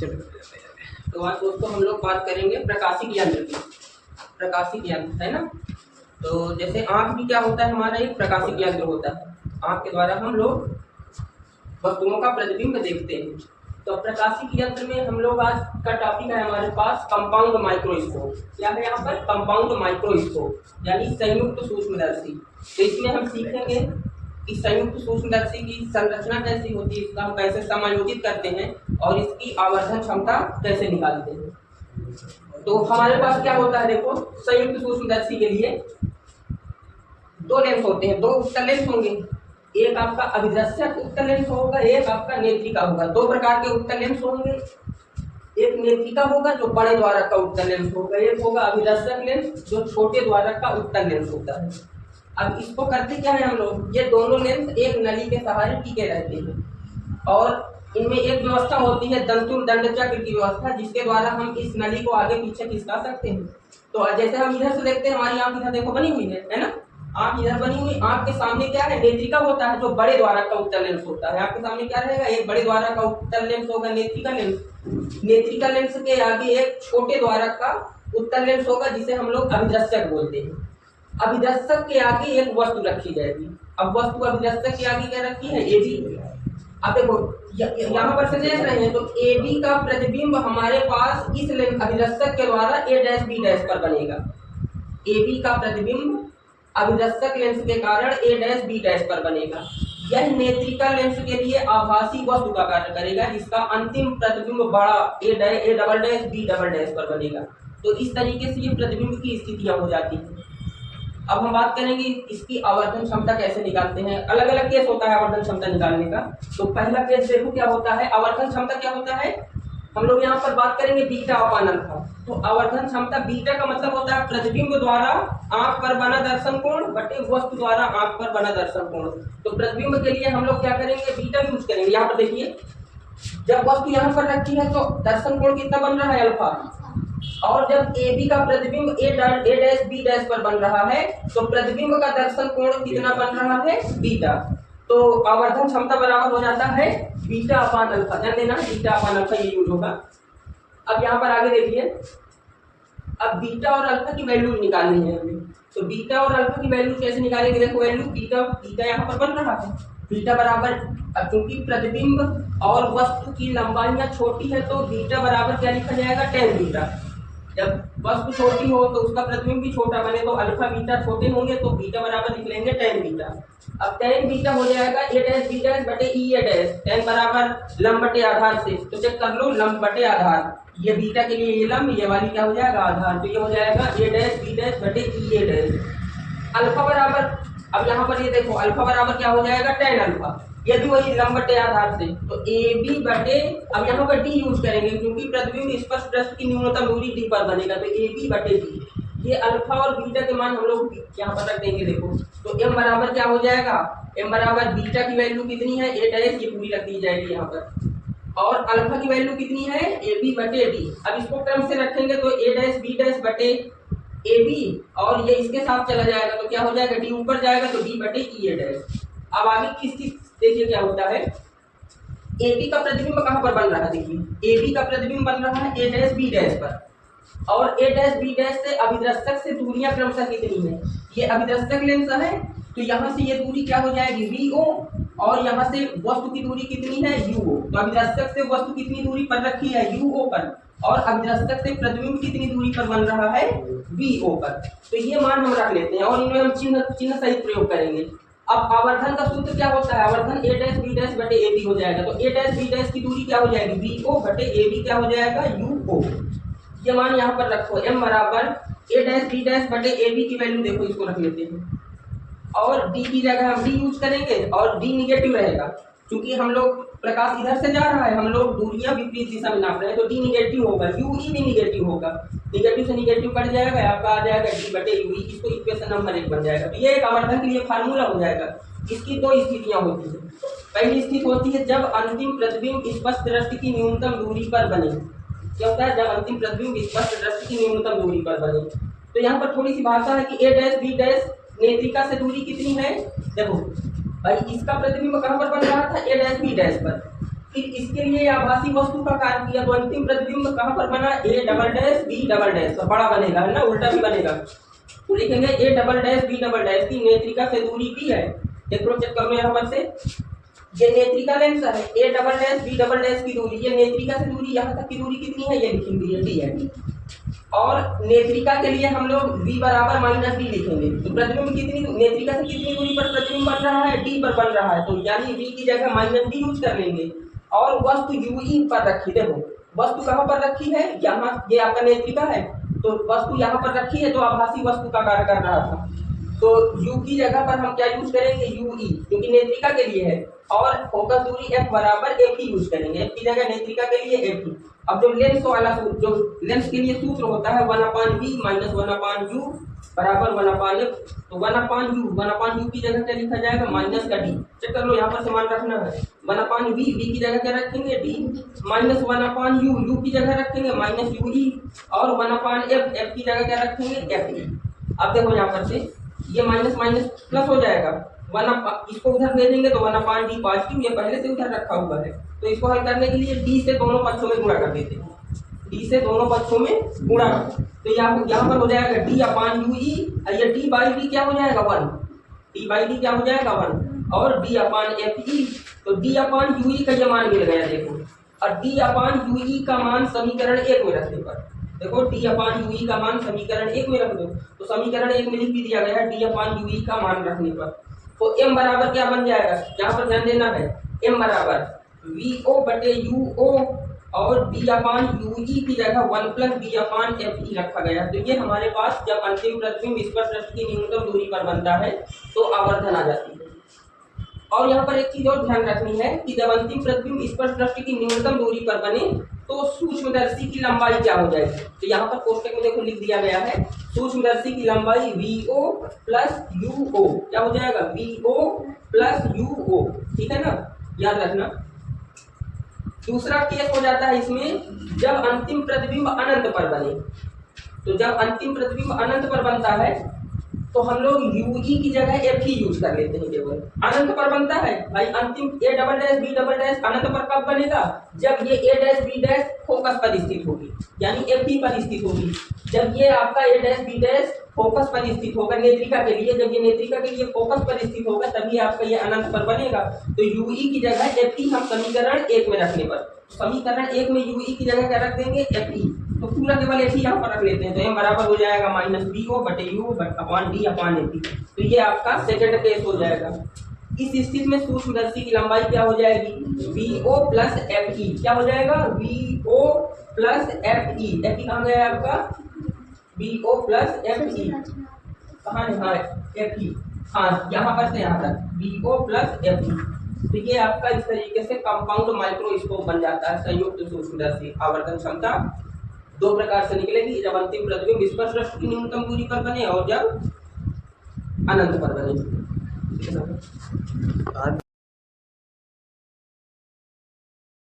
चलो तो आज दोस्तों हम लोग बात करेंगे प्रकाशिक यंत्र की। प्रकाशिक यंत्र है ना। तो जैसे आँख भी क्या होता है, हमारा एक प्रकाशिक यंत्र होता है। आँख के द्वारा हम लोग वस्तुओं का प्रतिबिंब देखते हैं। तो प्रकाशिक यंत्र में हम लोग आज का टॉपिक है हमारे पास कंपाउंड माइक्रोस्कोप। क्या है यहाँ पर? कंपाउंड माइक्रोस्कोप यानी संयुक्त सूक्ष्मदर्शी। तो इसमें हम सीखेंगे कि संयुक्त सूक्ष्मदर्शी की संरचना कैसी होती है, इसका हम कैसे समायोजित करते हैं और इसकी आवर्धन क्षमता कैसे निकालते हैं। तो हमारे पास क्या होता है, देखो संयुक्त सूक्ष्मदर्शी के लिए दो लेंस होते हैं, दो उत्तल लेंस होंगे। एक आपका अभिदर्शक उत्तल लेंस होगा, एक आपका नेत्रिका होगा। दो प्रकार के उत्तल लेंस होंगे। एक नेत्रिका होगा जो बड़े द्वारक का उत्तल लेंस होगा, एक होगा अभिदर्शक लेंस जो छोटे द्वारक का उत्तल लेंस होता है। अब इसको करते क्या है हम लोग, ये दोनों लेंस एक नली के सहारे टिके रहते हैं और इनमें एक व्यवस्था होती है दंतुर दंड चक्र की व्यवस्था, जिसके द्वारा हम इस नली को आगे पीछे खिसका सकते हैं। तो जैसे हम इधर से देखते हैं, हमारी आंख इधर देखो बनी हुई है ना। आंख इधर बनी हुई, आंख के सामने क्या है, नेत्रिका होता है जो बड़े द्वारक का उत्तल लेंस होता है। आपके सामने क्या रहेगा, एक बड़े द्वारक का उत्तल लेंस होगा नेत्रिका लेंस। नेत्रिका लेंस के आगे एक छोटे द्वारक का उत्तल लेंस होगा जिसे हम लोग अभिदर्शक बोलते हैं। अभिदर्शक के आगे एक वस्तु रखी जाएगी। अब वस्तु अभिदर्शक के आगे क्या रखी है, एबी। अब देखो यहाँ पर से देख रहे हैं तो एबी का प्रतिबिंब हमारे पास इस लेंस अभिदर्शक के द्वारा ए डैश बी डैश पर बनेगा। एबी का प्रतिबिंब अभिदर्शक लेंस के कारण ए डैश बी डैश पर बनेगा। यह नेत्रिका लेंस के लिए आभासी वस्तु का कार्य करेगा जिसका अंतिम प्रतिबिंब बड़ा A double dash B double dash पर बनेगा। तो इस तरीके से ये प्रतिबिंब की स्थितियां हो जाती हैं। अब हम बात करेंगे इसकी आवर्धन क्षमता कैसे निकालते हैं। अलग अलग केस होता है आवर्धन क्षमता निकालने का। तो पहला केस देखो क्या होता है, आवर्धन क्षमता क्या होता है। हम लोग यहाँ पर बात करेंगे बीटा अपान अल्फा। तो आवर्धन क्षमता बीटा का मतलब होता है प्रतिबिंब द्वारा आंख पर बना दर्शन कोण बटे वस्तु द्वारा आंख पर बना दर्शन कोण। तो प्रतिबिंब के लिए हम लोग क्या करेंगे, बीटा यूज करेंगे। यहाँ पर देखिए जब वस्तु यहाँ पर रखी है तो दर्शन कोण कितना बन रहा है, अल्फा। और जब ए बी का प्रतिबिंब ए डैश बी डैश पर बन रहा है तो प्रतिबिंब का दर्शन कोण कितना बन रहा है, बीटा। तो आवर्धन क्षमता बराबर हो जाता है बीटा अपान अल्फा। ध्यान देना, बीटा अपान अल्फा ये यूज होगा। अब यहाँ पर आगे देखिए, अब बीटा और अल्फा की वैल्यू निकालनी है हमें। तो बीटा और अल्फा की वैल्यू कैसे निकालेंगे, देखो वैल्यू बीटा यहाँ पर बन रहा है। बीटा बराबर, क्योंकि प्रतिबिंब और वस्तु की लंबाइयां छोटी है तो बीटा बराबर क्या लिखा जाएगा, tan बीटा। जब वस्तु छोटी हो तो उसका प्रतिबिंब भी छोटा बने तो अल्फा बीटा छोटे होंगे तो बीटा बराबर लिख लेंगे tan बीटा। अब tan बीटा हो जाएगा ए डैश बी डैश बटे ई ए डैश। tan बराबर लंब बटे आधार से, तो चेक कर लो लंब बटे आधार। ये बीटा के लिए ये लंब, ये वाली क्या हो जाएगा, आधार। तो ये हो जाएगा ए डैश बी डैश बटे ई ए डैश। अल्फा बराबर, अब यहाँ पर ये देखो अल्फा बराबर क्या हो जाएगा, tan अल्फा। ये भी वही लंब बटे आधार से, तो ए बी बटे, अब यहाँ पर डी यूज करेंगे क्योंकि प्रतिबिंब स्पर्श पृष्ठ की न्यूनतम दूरी डी पर बनेगा। तो ए बी बटे डी, ये अल्फा और बीटा के मान हम लोग यहाँ पर रख देंगे। देखो तो एम बराबर क्या हो जाएगा, एम बराबर बीटा की वैल्यू कितनी है, ए डैश, ये पूरी रख दी जाएगी यहाँ पर। और अल्फा की वैल्यू कितनी है, ए बी बटे डी। अब इसको क्रम से रखेंगे तो ए डैश बी डैश बटे ए बी और ये इसके साथ चला जाएगा तो क्या हो जाएगा, डी ऊपर जाएगा तो डी बटे ई ए डैश। अब आगे किस देखिए क्या होता है, ए बी का प्रतिबिंब कहाँ पर बन रहा है, देखिए ए बी का प्रतिबिंब बन रहा है ए डैश बी डैश पर। और ए डैश बी डैश से अभिदर्शक से दूरियां क्रमशः कितनी है, ये अभिदर्शक लेंस है तो यहाँ से ये दूरी क्या हो जाएगी, वी ओ, और यहाँ से वस्तु की दूरी कितनी है, यू ओ। तो अभिदर्शक से वस्तु कितनी दूरी पर रखी है, यू ओ पर, और अभिदर्शक से प्रतिबिंब कितनी दूरी पर बन रहा है, वी ओ पर। तो ये मान हम रख लेते हैं और इनमें हम चिन्ह सहित प्रयोग करेंगे। अब आवर्धन का सूत्र क्या होता है, आवर्धन ए डैश बी डैश बटे ए बी हो जाएगा। तो ए डैश बी डैश की दूरी क्या हो जाएगी, बी ओ बटे ए बी क्या हो जाएगा, यू ओ। ये मान यहाँ पर रखो, एम बराबर ए डैश बी डैश बटे ए बी की वैल्यू देखो इसको रख लेते हैं और डी की जगह हम डी यूज करेंगे और डी निगेटिव रहेगा क्योंकि हम लोग प्रकाश इधर से जा रहा है, हम लोग दूरियां विपरीत दिशा में नाप रहे हैं तो डी निगेटिव होगा, यू ई भी निगेटिव होगा। निगेटिव से निगेटिव कट जाएगा, आपका आ जाएगा डी बटे यू ई। इसको इक्वेशन नंबर 1 बन जाएगा। तो ये एक आवर्धन के लिए फार्मूला हो जाएगा। इसकी दो स्थितियां होती है। पहली स्थिति होती है जब अंतिम प्रतिबिंब स्पष्ट दृष्टि की न्यूनतम दूरी पर बने। क्या होता है, जब अंतिम प्रतिबिंब स्पष्ट दृष्टि की न्यूनतम दूरी पर बने। तो यहाँ पर थोड़ी सी भाषा है कि ए डैश बी डैश नेत्रिका से दूरी कितनी है। देखो भाई इसका प्रतिबिंब कहाँ पर बन रहा था, ए डैश बी डैश पर। फिर इसके लिए आभासी वस्तु का कार्य किया तो अंतिम प्रतिबिंब कहाँ पर बना, A double dash B double dash, तो बड़ा बनेगा है ना, उल्टा भी बनेगा। तो लिखेंगे A double dash B double dash की नेत्रिका से दूरी डी है। देखो चेक कर लो यहाँ पर से, ये नेत्रिका लेंस है, A double dash B double dash की दूरी, ये नेत्रिका से दूरी यहाँ तक की दूरी कितनी है, ये लिखेंगे ये डी है। और नेत्रिका के लिए हम लोग v बराबर माइनस डी लिखेंगे। तो प्रतिबिंब कितनी नेत्रिका से कितनी दूरी पर प्रतिबिंब बन रहा है, डी पर बन रहा है, तो यानी v की जगह माइनस डी यूज कर लेंगे। और वस्तु यूई पर रखी, देखो वस्तु कहाँ पर रखी है, यहाँ, ये आपका नेत्रिका है, तो वस्तु यहाँ पर रखी है, तो आभासी वस्तु का कार्य कर रहा था, तो u की जगह पर हम क्या यूज करेंगे, यूई, क्योंकि नेत्रिका के लिए है। और फोकस दूरी f बराबर एफ ही यूज करेंगे, f की जगह नेत्रिका के लिए एफ ही। अब जो लेंस वाला जो लेंस के लिए सूत्र होता है 1/v माइनस 1/u बराबर 1/f, तो 1/u की जगह क्या लिखा जाएगा, माइनस का डी। चेक कर लो, यहाँ पर समान रखना है, 1/v की जगह क्या रखेंगे, डी, माइनस 1/u u की जगह रखेंगे माइनस ui, और 1/f f की जगह क्या रखेंगे, f। अब देखो यहाँ पर से ये माइनस माइनस प्लस हो जाएगा, इसको उधर भेजेंगे तो 1/d पॉजिटिव, ये पहले से उधर रखा हुआ है, तो इसको हल करने के लिए d से दोनों पक्षों में गुणा कर देते हैं, d से दोनों पक्षों में गुणा, तो यहाँ पर हो जाएगा d/ui, ये d/d क्या हो जाएगा 1, d/d क्या हो जाएगा 1, और d/fe, तो d/ui का ये मान मिल गया देखो। और d/ui का मान समीकरण 1 में रखने पर, देखो d/ui का मान समीकरण 1 में रख दो, तो समीकरण 1 में लिख भी दिया गया d/ui का मान रखने पर, तो m बराबर क्या बन जाएगा, यहाँ पर ध्यान देना है, m बराबर vo बटे uo, और d/ui की जगह 1 प्लस d/fe रखा गया। तो ये हमारे पास जब अंतिम प्रतिबिंब स्पर्शदृष्टि की न्यूनतम दूरी पर बनता है तो आवर्धन आ जाती है। और यहाँ पर एक चीज और ध्यान रखनी है कि जब अंतिम प्रतिबिंब स्पर्शदृष्टि की न्यूनतम दूरी पर बने तो सूक्ष्मदर्शी की लंबाई क्या हो जाएगी, तो यहाँ पर कोष्टक में देखो लिख दिया गया है, सूक्ष्मदर्शी की लंबाई vo प्लस uo, क्या हो जाएगा, vo प्लस uo, ठीक है ना, याद रखना। दूसरा केस हो जाता है इसमें जब अंतिम प्रतिबिंब अनंत पर बने, तो जब अंतिम प्रतिबिंब अनंत पर बनता है तो हम लोग यूई की जगह एफ ही यूज कर लेते हैं। केवल अनंत पर बनता है भाई, अंतिम A double dash B double dash अनंत पर कब बनेगा, जब ये A dash B dash focus पर स्थित होगी, यानी एफ ही पर स्थित होगी। जब ये आपका ए डैश बी डैश फोकस पर स्थित होगा नेत्रिका के लिए, जब ये नेत्रिका के लिए फोकस पर स्थित होगा तभी आपका ये अनंत पर बनेगा। तो यूई की जगह एफ ही हम समीकरण 1 में रखने पर, समीकरण 1 में यूई की जगह क्या रख देंगे, एफ ही, तो पूरा केवल एफ ही यहाँ पर रख लेते हैं, तो m बराबर हो जाएगा माइनस vo बटे u upon d upon F. तो ये आपका सेकंड केस हो जाएगा। इस स्थिति में सूक्ष्मदर्शी की लंबाई क्या हो जाएगी, vo प्लस एफ ई, क्या हो जाएगा, vo plus F E, F E कहाँ गया आपका, vo प्लस एफ ई, कहाँ है, हाँ एफ ई, हाँ यहाँ पर से यहाँ तक vo प्लस एफ ई। तो ये आपका इस तरीके से कंपाउंड माइक्रोस्कोप बन जाता है, संयुक्त सूक्ष्मदर्शी। आवर्धन क्षमता दो प्रकार से निकलेगी, जब अंतिम प्रतिबिंब स्पर्शदृष्टि की न्यूनतम दूरी पर बने और जब अनंत पर बने।